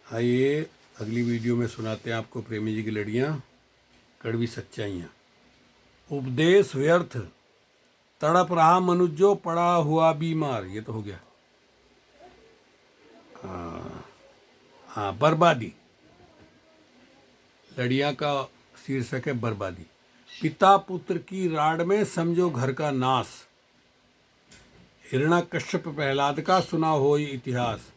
आइए अगली वीडियो में सुनाते हैं आपको प्रेमी जी की लड़ियाँ, कड़वी सच्चाइयाँ। उपदेश व्यर्थ, तड़प रहा मनुष्यो पड़ा हुआ बीमार। ये तो हो गया। हाँ, बर्बादी। लड़ियाँ का शीर्षक है बर्बादी। पिता पुत्र की राड में समझो घर का नाश। हिरण्यकश्यप प्रहलाद का सुना होय इतिहास।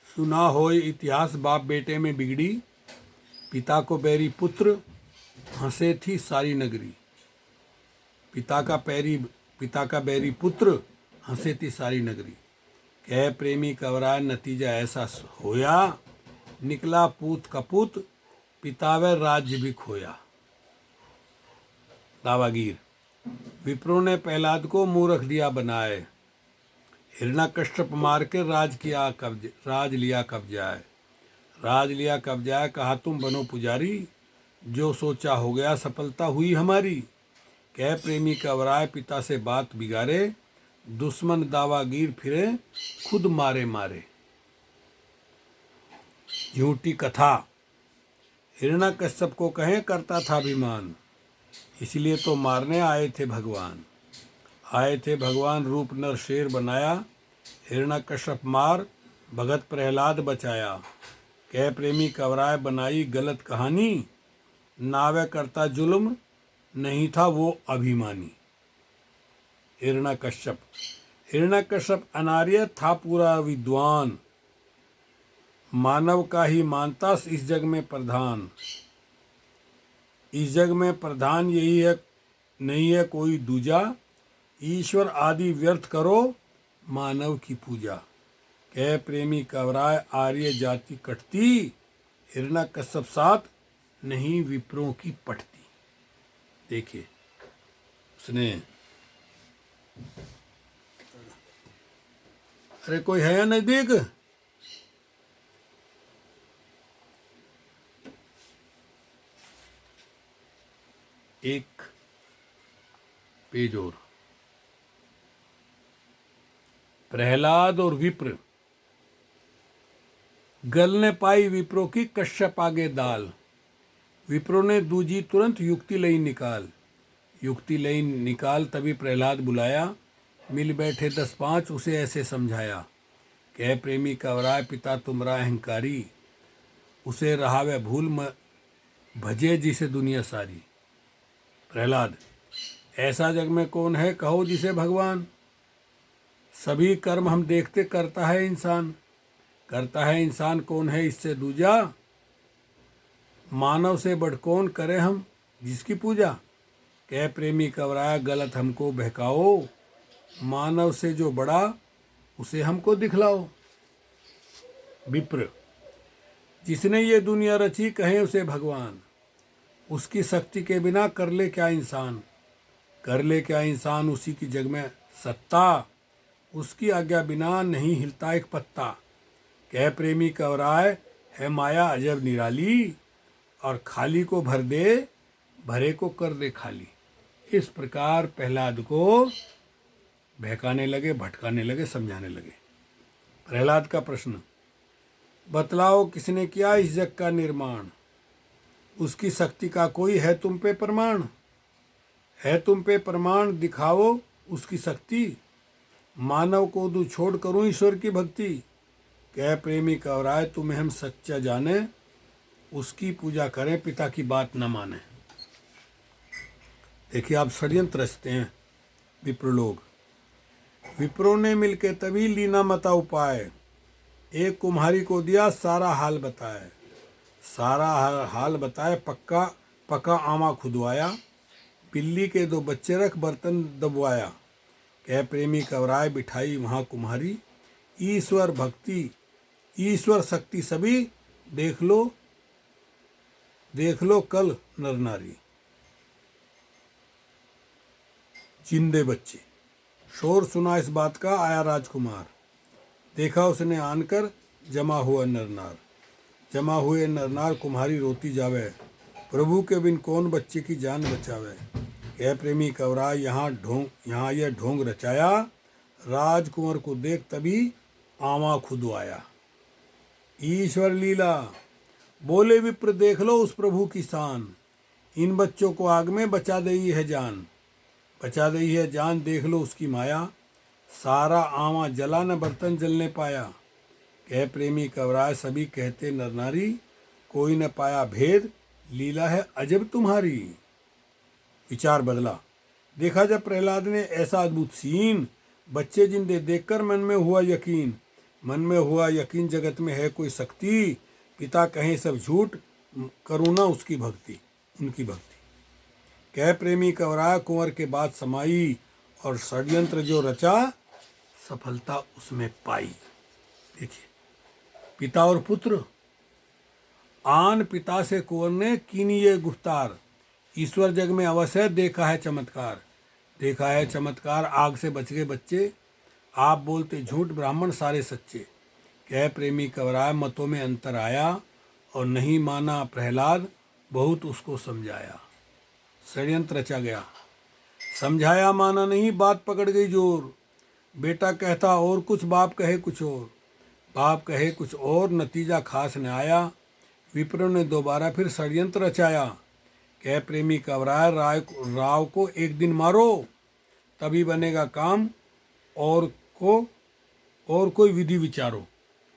सुना होय इतिहास, बाप बेटे में बिगड़ी। पिता को बैरी पुत्र, हंसे थी सारी नगरी। पिता का बैरी पुत्र, हंसे थी सारी नगरी। कह प्रेमी कवराय नतीजा ऐसा होया। निकला पूत कपूत, पितावे राज्य भी खोया। दावागीर। विप्रों ने प्रहलाद को मूर्ख दिया बनाए। हिरण्यकश्यप मार के राज लिया कब्जाए। राज लिया कब्जाए, कहा तुम बनो पुजारी। जो सोचा हो गया, सफलता हुई हमारी। कह प्रेमी कवराय पिता से बात बिगाड़े। दुश्मन दावागीर फिरे, खुद मारे मारे। झूठी कथा। हिरण्यकश्यप को कहें करता था अभिमान। इसलिए तो मारने आए थे भगवान। आए थे भगवान, रूप नर शेर बनाया। हिरण्यकश्यप मार, भगत प्रहलाद बचाया। कह प्रेमी कवराय बनाई गलत कहानी। नावे करता जुल्म, नहीं था वो अभिमानी। हिरण्यकश्यप अनार्य था पूरा विद्वान। मानव का ही मानता इस जग में प्रधान। इस जग में प्रधान यही है, नहीं है कोई दूजा। ईश्वर आदि व्यर्थ करो, मानव की पूजा। कह प्रेमी कवराय आर्य जाति कटती। हिरण्यकश्यप साथ नहीं विप्रों की पटती। देखिए उसने, अरे कोई है या नजदीक? एक पेज और। प्रहलाद और विप्र। गलने पाई विप्रो की कश्यप आगे दाल। विप्रो ने दूजी तुरंत युक्ति लई निकाल। युक्ति लई निकाल, तभी प्रहलाद बुलाया। मिल बैठे 10-5, उसे ऐसे समझाया। कह प्रेमी कवराय पिता तुमरा अहंकारी। उसे रहा वह भूल भजे जिसे दुनिया सारी। प्रहलाद। ऐसा जग में कौन है कहो जिसे भगवान। सभी कर्म हम देखते करता है इंसान। करता है इंसान, कौन है इससे दूजा। मानव से बढ़ कौन करे हम जिसकी पूजा। कह प्रेमी कवराया गलत हमको बहकाओ। मानव से जो बड़ा, उसे हमको दिखलाओ। विप्र। जिसने ये दुनिया रची कहे उसे भगवान। उसकी शक्ति के बिना कर ले क्या इंसान। कर ले क्या इंसान उसी की जग में सत्ता। उसकी आज्ञा बिना नहीं हिलता एक पत्ता। कह प्रेमी कवराय है माया अजब निराली। और खाली को भर दे, भरे को कर दे खाली। इस प्रकार प्रहलाद को बहकाने लगे, भटकाने लगे, समझाने लगे। प्रहलाद का प्रश्न। बतलाओ किसने किया इस जग का निर्माण। उसकी शक्ति का कोई है तुम पे प्रमाण। है तुम पे प्रमाण, दिखाओ उसकी शक्ति। मानव को दू छोड़ करूं ईश्वर की भक्ति। कह प्रेमी कवराय तुम्हें हम सच्चा जाने। उसकी पूजा करें, पिता की बात न माने। देखिए आप षड्यंत्र रचते हैं विप्र लोग। विप्रों ने मिलके तभी लीना मता उपाय। एक कुम्हारी को दिया सारा हाल बताए। सारा हाल बताए, पक्का पका आमा खुदवाया। बिल्ली के 2 बच्चे रख बर्तन दबवाया। कह प्रेमी कवराय बिठाई वहाँ कुम्हारी। ईश्वर भक्ति, ईश्वर शक्ति सभी देख लो कल नर नारी। जिंदे बच्चे। शोर सुना इस बात का आया राजकुमार। देखा उसने आनकर जमा हुआ नरनार। जमा हुए नरनार कुम्हारी रोती जावे। प्रभु के बिन कौन बच्चे की जान बचावे। कह प्रेमी कवराय यहाँ यह ढोंग रचाया। राजकुंवर को देख तभी आमा खुद आया। ईश्वर लीला। बोले विप्र देख लो उस प्रभु की शान, इन बच्चों को आग में बचा दई है जान। बचा दई है जान, देख लो उसकी माया, सारा आवा जला न बर्तन जलने पाया। कह प्रेमी कवराय सभी कहते नर नारी, कोई न पाया भेद, लीला है अजब तुम्हारी। विचार बदला। देखा जब प्रहलाद ने ऐसा अद्भुत सीन, बच्चे जिंदे देखकर मन में हुआ यकीन। मन में हुआ यकीन जगत में है कोई शक्ति, पिता कहें सब झूठ, करुणा उसकी भक्ति, उनकी भक्ति। कह प्रेमी कवराय कुंवर के बाद समाई, और षड्यंत्र जो रचा सफलता उसमें पाई। देखिए, पिता और पुत्र, आन पिता से कुंवर ने कीनी ये गुफ्तार, ईश्वर जग में अवश्य देखा है चमत्कार। देखा है चमत्कार, आग से बच गए बच्चे, आप बोलते झूठ ब्राह्मण सारे सच्चे। कह प्रेमी कवराय मतों में अंतर आया, और नहीं माना प्रहलाद, बहुत उसको समझाया। षड्यंत्र रचा गया, समझाया माना नहीं, बात पकड़ गई जोर। बेटा कहता और कुछ, बाप कहे कुछ और। बाप कहे कुछ और, नतीजा खास न आया। विप्र ने दोबारा फिर षड्यंत्र रचाया। कह प्रेमी कवराय राव को एक दिन मारो, तभी बनेगा काम, और कोई विधि विचारो।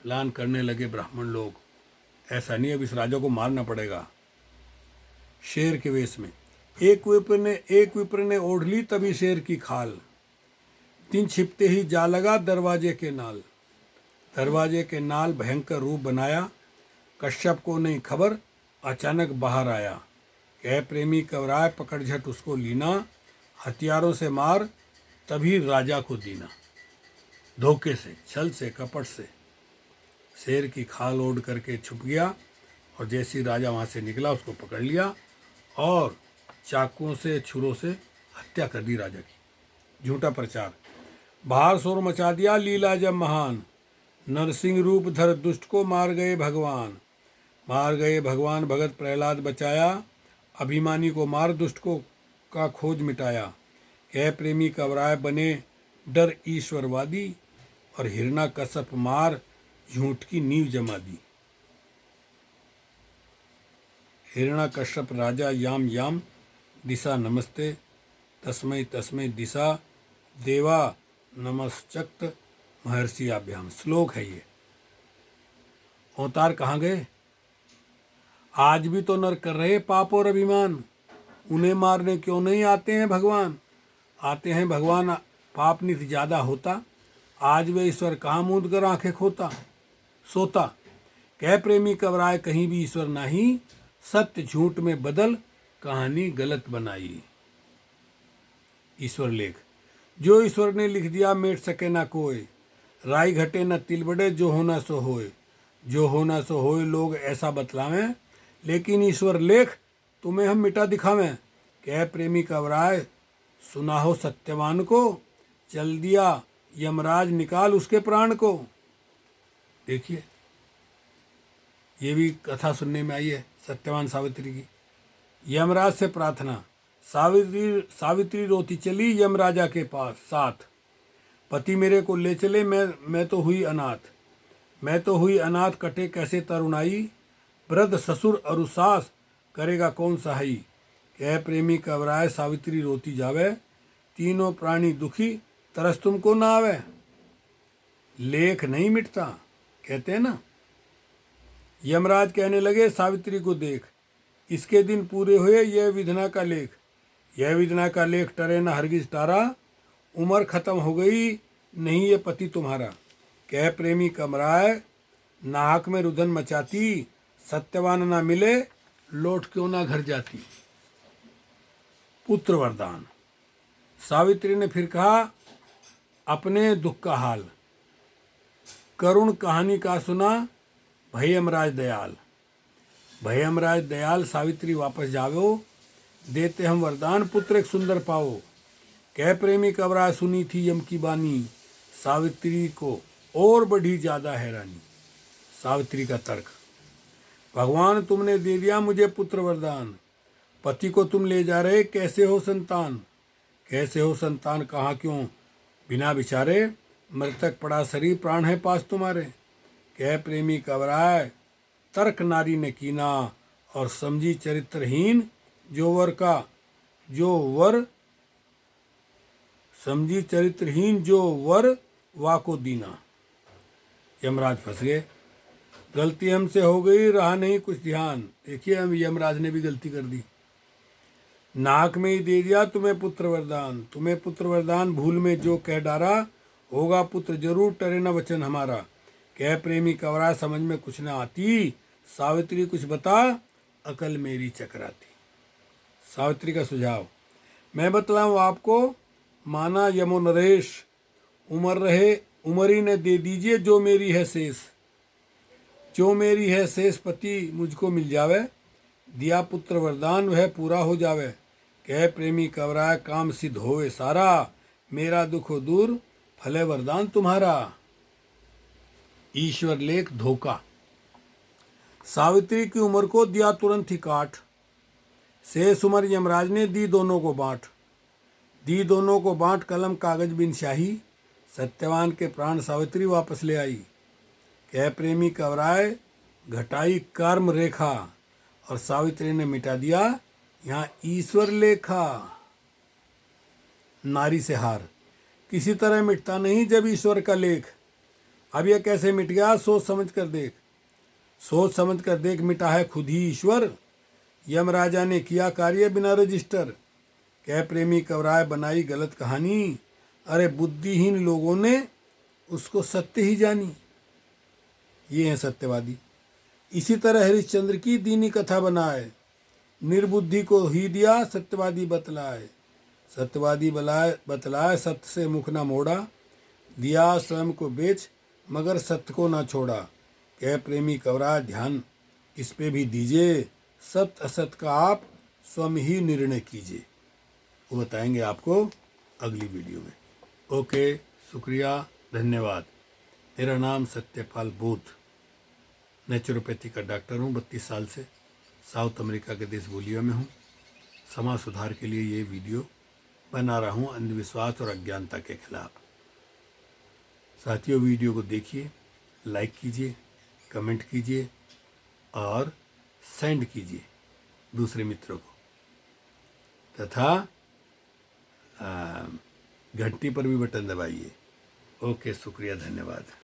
प्लान करने लगे ब्राह्मण लोग, ऐसा नहीं अब इस राजा को मारना पड़ेगा। शेर के वेश में एक विप्र ने ओढ़ ली तभी शेर की खाल। दिन छिपते ही जा लगा दरवाजे के नाल। दरवाजे के नाल भयंकर रूप बनाया, कश्यप को नहीं खबर, अचानक बाहर आया। कह प्रेमी कवराय पकड़ झट उसको लीना, हथियारों से मार तभी राजा को दीना। धोखे से, छल से, कपट से शेर की खाल ओढ़ करके छुप गया, और जैसी राजा वहाँ से निकला उसको पकड़ लिया और चाकुओं से, छुरों से हत्या कर दी राजा की। झूठा प्रचार। बाहर शोर मचा दिया, लीला जब महान, नरसिंह रूप धर दुष्ट को मार गए भगवान। मार गए भगवान, भगत प्रहलाद बचाया, अभिमानी को मार दुष्ट को का खोज मिटाया। कह प्रेमी कवराय बने डर ईश्वरवादी, और हिरणा कश्यप मार झूठ की नींव जमा दी। हिरणा कश्यप राजा याम याम, दिशा नमस्ते, तस्मै तस्मै दिशा, देवा नमश्चक्त महर्षि आभ्याम। श्लोक है ये। अवतार कहाँ गए? आज भी तो नर कर रहे पाप और अभिमान, उन्हें मारने क्यों नहीं आते हैं भगवान? आते हैं भगवान, पाप नित ज़्यादा होता, आज वे ईश्वर कहाँ मूंद कर आंखें खोता सोता। कह प्रेमी कवराय कहीं भी ईश्वर नहीं, सत्य झूठ में बदल कहानी गलत बनाई। ईश्वर लेख। जो ईश्वर ने लिख दिया मेट सके ना कोई, राई घटे न तिल बड़े, जो होना सो होए। जो होना सो होए लोग ऐसा बतलावें, लेकिन ईश्वर लेख तुम्हें हम मिटा दिखावें। कह प्रेमी कवराय सुना हो सत्यवान को, चल दिया यमराज निकाल उसके प्राण को। देखिए, ये भी कथा सुनने में आई है सत्यवान सावित्री की। यमराज से प्रार्थना। सावित्री रोती चली यमराजा के पास साथ, पति मेरे को ले चले, मैं तो हुई अनाथ। मैं तो हुई अनाथ, कटे कैसे तरुणाई, वृद्ध ससुर और सास, करेगा कौन सहाई। कह प्रेमी कवराय सावित्री रोती जावे, तीनों प्राणी दुखी, तरस तुमको ना आवे। लेख नहीं मिटता, कहते हैं ना। यमराज कहने लगे सावित्री को देख, इसके दिन पूरे हुए, यह विधना का लेख। यह विधना का लेख टरे न हरगिज तारा, उम्र खत्म हो गई नहीं ये पति तुम्हारा। कह प्रेमी कवराय नाहक में रुदन मचाती, सत्यवान ना मिले लौट क्यों ना घर जाती। पुत्र वरदान। सावित्री ने फिर कहा अपने दुख का हाल, करुण कहानी का सुना भय यमराज दयाल। भय यमराज दयाल, सावित्री वापस जावो, देते हम वरदान, पुत्र एक सुंदर पाओ। कह प्रेमी कवराय सुनी थी यम की बानी, सावित्री को और बढ़ी ज्यादा हैरानी। सावित्री का तर्क। भगवान तुमने दे दिया मुझे पुत्र वरदान, पति को तुम ले जा रहे, कैसे हो संतान। कैसे हो संतान कहाँ क्यों बिना विचारे, मृतक पड़ा शरीर प्राण है पास तुम्हारे। कह प्रेमी कवराय तर्क नारी ने कीना, और समझी चरित्रहीन जो वर वाको दीना। यमराज फंस गए, गलती हमसे हो गई, रहा नहीं कुछ ध्यान। देखिए हम यमराज ने भी गलती कर दी। नाक में ही दे दिया तुम्हें पुत्र वरदान, भूल में जो कह डारा, होगा पुत्र जरूर, टरे न वचन हमारा। कह प्रेमी कवरा समझ में कुछ न आती, सावित्री कुछ बता, अकल मेरी चकराती। सावित्री का सुझाव, मैं बतलाऊं आपको, माना यमो नरेश, उमरी ने दे दीजिए जो मेरी है शेष पति मुझको मिल जावे, दिया पुत्र वरदान वह पूरा हो जावे। कह प्रेमी कवराय काम सिद्ध होवे सारा, मेरा दुख हो दूर फले वरदान तुम्हारा। ईश्वर लेख धोखा। सावित्री की उम्र को दिया तुरंत ही काट, शेष उम्र यमराज ने दी दोनों को बांट, कलम कागज बिन स्याही, सत्यवान के प्राण सावित्री वापस ले आई। कह प्रेमी कवराय घटाई कर्म रेखा, और सावित्री ने मिटा दिया यहाँ ईश्वर लेखा। नारी से हार, किसी तरह मिटता नहीं जब ईश्वर का लेख। अब यह कैसे मिट गया, सोच समझ कर देख, मिटा है खुद ही ईश्वर। यमराजा ने किया कार्य बिना रजिस्टर। कह प्रेमी कवराय बनाई गलत कहानी, अरे बुद्धिहीन लोगों ने उसको सत्य ही जानी। ये हैं सत्यवादी। इसी तरह हरिश्चंद्र की दीनी कथा बनाए, निर्बुद्धि को ही दिया सत्यवादी बतलाए। सत्य से मुख न मोड़ा, दिया स्वयं को बेच मगर सत्य को न छोड़ा। कह प्रेमी कवराय ध्यान इस पे भी दीजिए, सत्य असत का आप स्वयं ही निर्णय कीजिए। वो बताएंगे आपको अगली वीडियो में। ओके, शुक्रिया, धन्यवाद। मेरा नाम सत्यपाल बूथ, नेचुरोपैथी का डॉक्टर हूँ। 32 साल से साउथ अमेरिका के देश बोलियो में हूँ। समाज सुधार के लिए ये वीडियो बना रहा हूँ, अंधविश्वास और अज्ञानता के खिलाफ। साथियों, वीडियो को देखिए, लाइक कीजिए, कमेंट कीजिए और सेंड कीजिए दूसरे मित्रों को, तथा घंटी पर भी बटन दबाइए। ओके, शुक्रिया, धन्यवाद।